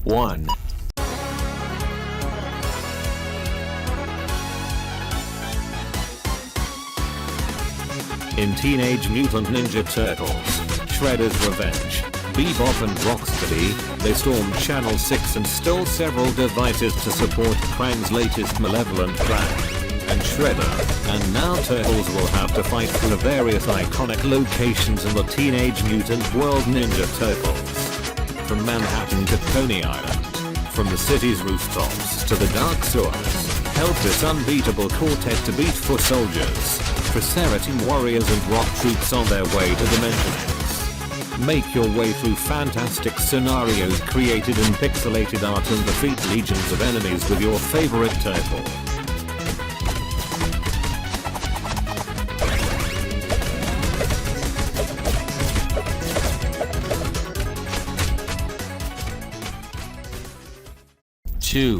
1. In Teenage Mutant Ninja Turtles, Shredder's Revenge, Bebop and Rocksteady, they stormed Channel 6 and stole several devices to support Krang's latest malevolent plan. And Shredder, and now Turtles will have to fight for the various iconic locations in the Teenage Mutant World Ninja Turtles. From Manhattan to Coney Island, from the city's rooftops to the dark sewers, help this unbeatable quartet to beat foot soldiers, Triceratops warriors and rock troops on their way to Dimension X. Make your way through fantastic scenarios created in pixelated art and defeat legions of enemies with your favorite turtle. Two.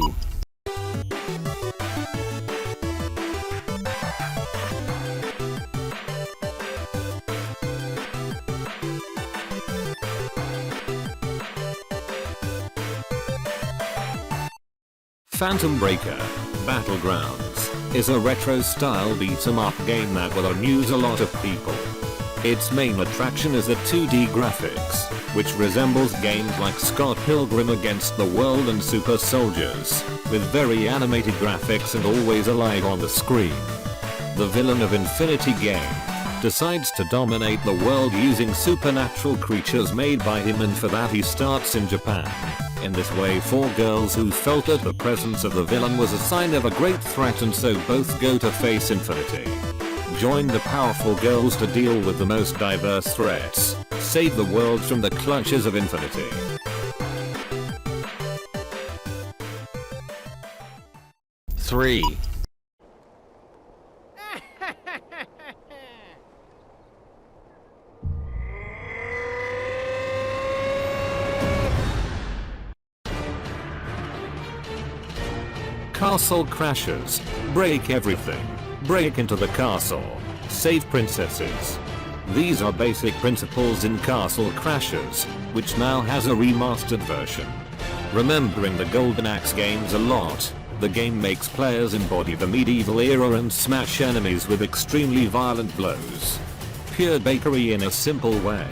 Phantom Breaker, Battlegrounds, is a retro-style beat-em-up game that will amuse a lot of people. Its main attraction is the 2D graphics, which resembles games like Scott Pilgrim Against the World and Super Soldiers, with very animated graphics and always alive on the screen. The villain of Infinity Game decides to dominate the world using supernatural creatures made by him, and for that he starts in Japan. In this way, 4 girls who felt that the presence of the villain was a sign of a great threat, and so both go to face Infinity. Join the powerful girls to deal with the most diverse threats. Save the world from the clutches of Infinity. 3. Castle Crashers. Break everything. Break into the castle. Save princesses. These are basic principles in Castle Crashers, which now has a remastered version. Remembering the Golden Axe games a lot, the game makes players embody the medieval era and smash enemies with extremely violent blows. Pure bakery in a simple way.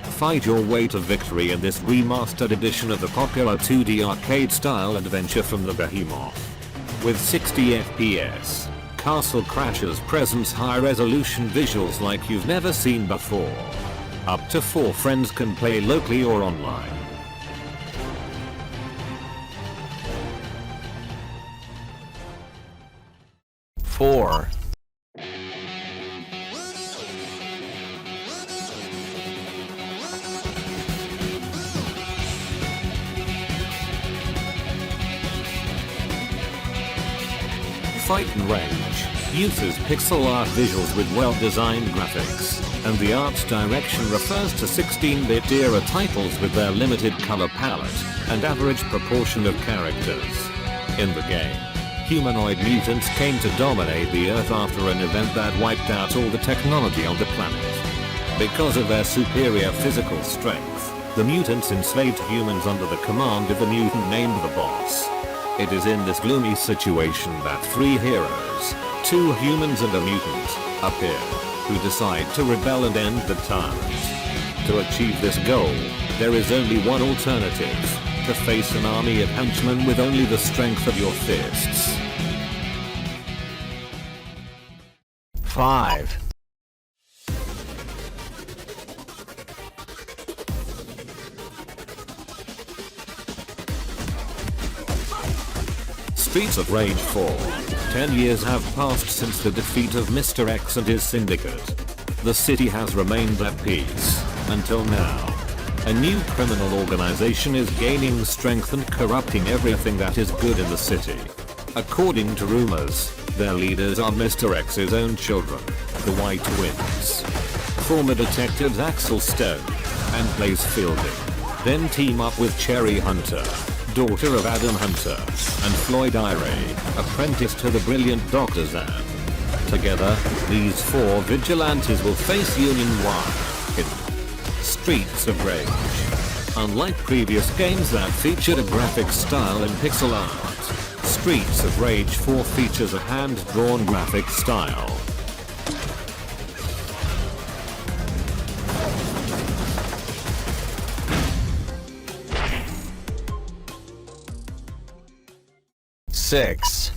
Fight your way to victory in this remastered edition of the popular 2D arcade-style adventure from the behemoth. With 60 FPS, Castle Crashers presents high-resolution visuals like you've never seen before. Up to 4 friends can play locally or online. 4. Fight and Range uses pixel art visuals with well-designed graphics, and the art direction refers to 16-bit era titles with their limited color palette and average proportion of characters. In the game, humanoid mutants came to dominate the Earth after an event that wiped out all the technology on the planet. Because of their superior physical strength, the mutants enslaved humans under the command of the mutant named the Boss. It is in this gloomy situation that 3 heroes, 2 humans and a mutant, appear, who decide to rebel and end the tyrant. To achieve this goal, there is only one alternative: to face an army of henchmen with only the strength of your fists. 5. Streets of Rage 4. 10 years have passed since the defeat of Mr. X and his syndicate. The city has remained at peace, until now. A new criminal organization is gaining strength and corrupting everything that is good in the city. According to rumors, their leaders are Mr. X's own children, the White Twins. Former detectives Axel Stone and Blaze Fielding then team up with Cherry Hunter, daughter of Adam Hunter, and Floyd Iray, apprentice to the brilliant Dr. Zan. Together, these 4 vigilantes will face union-wide in Streets of Rage. Unlike previous games that featured a graphic style in pixel art, Streets of Rage 4 features a hand-drawn graphic style. Six.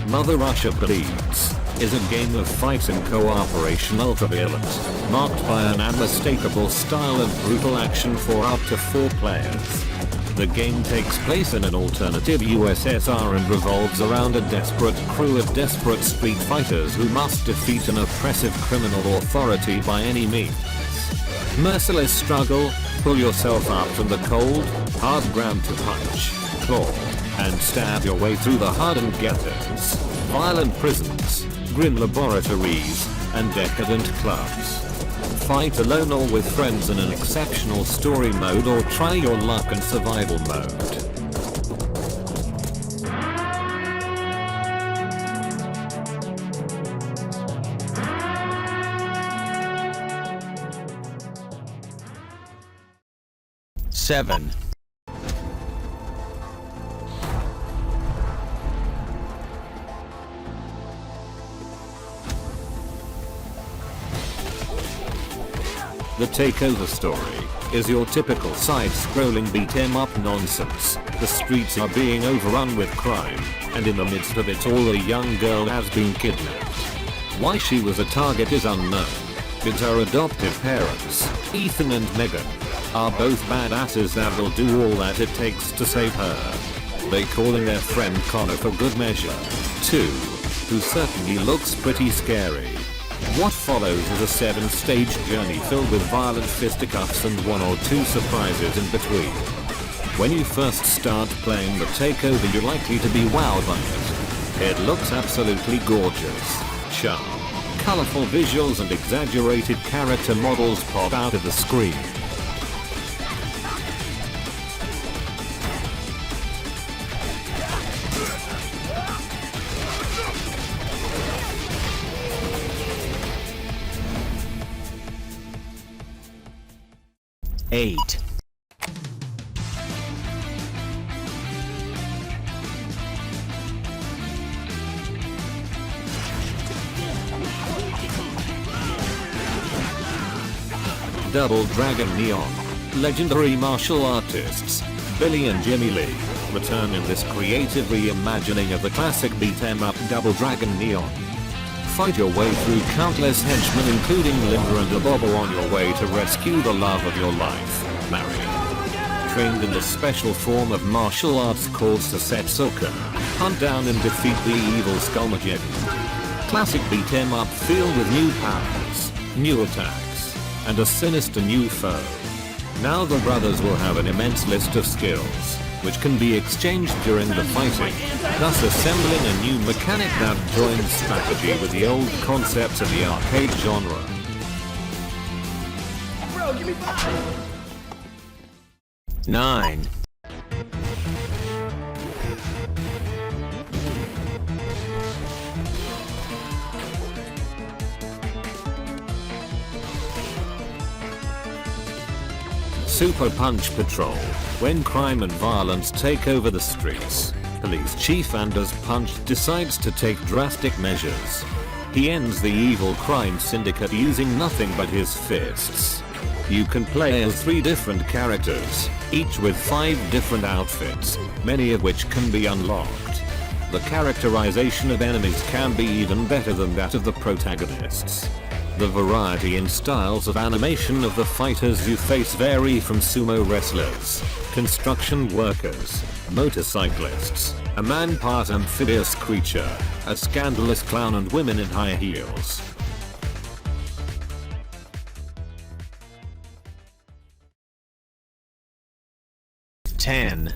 Mother Russia Bleeds is a game of fights in cooperation ultraviolent, marked by an unmistakable style of brutal action for up to 4 players. The game takes place in an alternative USSR and revolves around a desperate crew of desperate street fighters who must defeat an oppressive criminal authority by any means. Merciless struggle, pull yourself out from the cold, hard ground to punch, claw, and stab your way through the hardened ghettos, violent prisons, grim laboratories, and decadent clubs. Fight alone or with friends in an exceptional story mode, or try your luck in survival mode. Seven. The Takeover story is your typical side-scrolling beat-em-up nonsense. The streets are being overrun with crime, and in the midst of it all a young girl has been kidnapped. Why she was a target is unknown, but her adoptive parents, Ethan and Megan, are both badasses that will do all that it takes to save her. They calling their friend Connor for good measure, too, who certainly looks pretty scary. What follows is a 7-stage journey filled with violent fisticuffs and 1 or 2 surprises in between. When you first start playing the Takeover, you're likely to be wowed by it. It looks absolutely gorgeous. Sharp, colorful visuals and exaggerated character models pop out of the screen. Eight. Double Dragon Neon. Legendary martial artists, Billy and Jimmy Lee, return in this creative reimagining of the classic beat-em-up Double Dragon Neon. Fight your way through countless henchmen including Linda and Abobo on your way to rescue the love of your life, Marion. Trained in the special form of martial arts called Setsuka, hunt down and defeat the evil Skullmageddon. Classic beat-em-up filled with new powers, new attacks, and a sinister new foe. Now the brothers will have an immense list of skills, which can be exchanged during the fighting, thus assembling a new mechanic that joins strategy with the old concepts of the arcade genre. Bro, give me 5! 9. Super Punch Patrol. When crime and violence take over the streets, Police Chief Anders Punch decides to take drastic measures. He ends the evil crime syndicate using nothing but his fists. You can play as 3 different characters, each with 5 different outfits, many of which can be unlocked. The characterization of enemies can be even better than that of the protagonists. The variety and styles of animation of the fighters you face vary from sumo wrestlers, construction workers, motorcyclists, a man-part amphibious creature, a scandalous clown and women in high heels. Ten.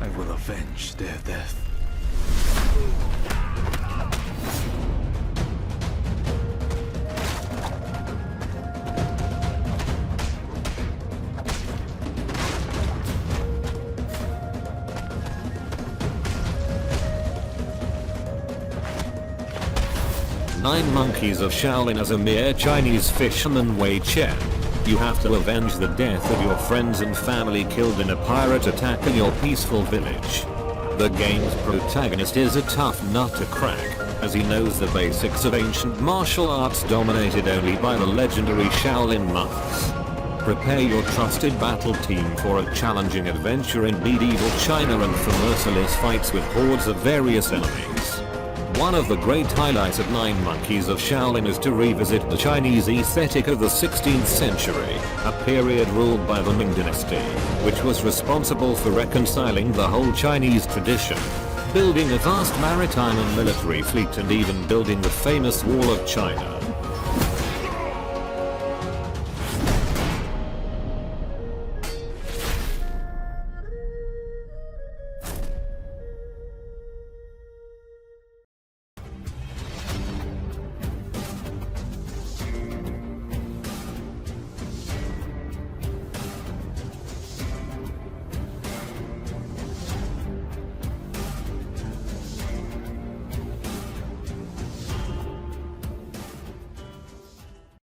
I will avenge their death. 9 Monkeys of Shaolin as a mere Chinese fisherman Wei Chen. You have to avenge the death of your friends and family killed in a pirate attack in your peaceful village. The game's protagonist is a tough nut to crack, as he knows the basics of ancient martial arts dominated only by the legendary Shaolin monks. Prepare your trusted battle team for a challenging adventure in medieval China and for merciless fights with hordes of various enemies. One of the great highlights of 9 Monkeys of Shaolin is to revisit the Chinese aesthetic of the 16th century, a period ruled by the Ming Dynasty, which was responsible for reconciling the whole Chinese tradition, building a vast maritime and military fleet and even building the famous Wall of China.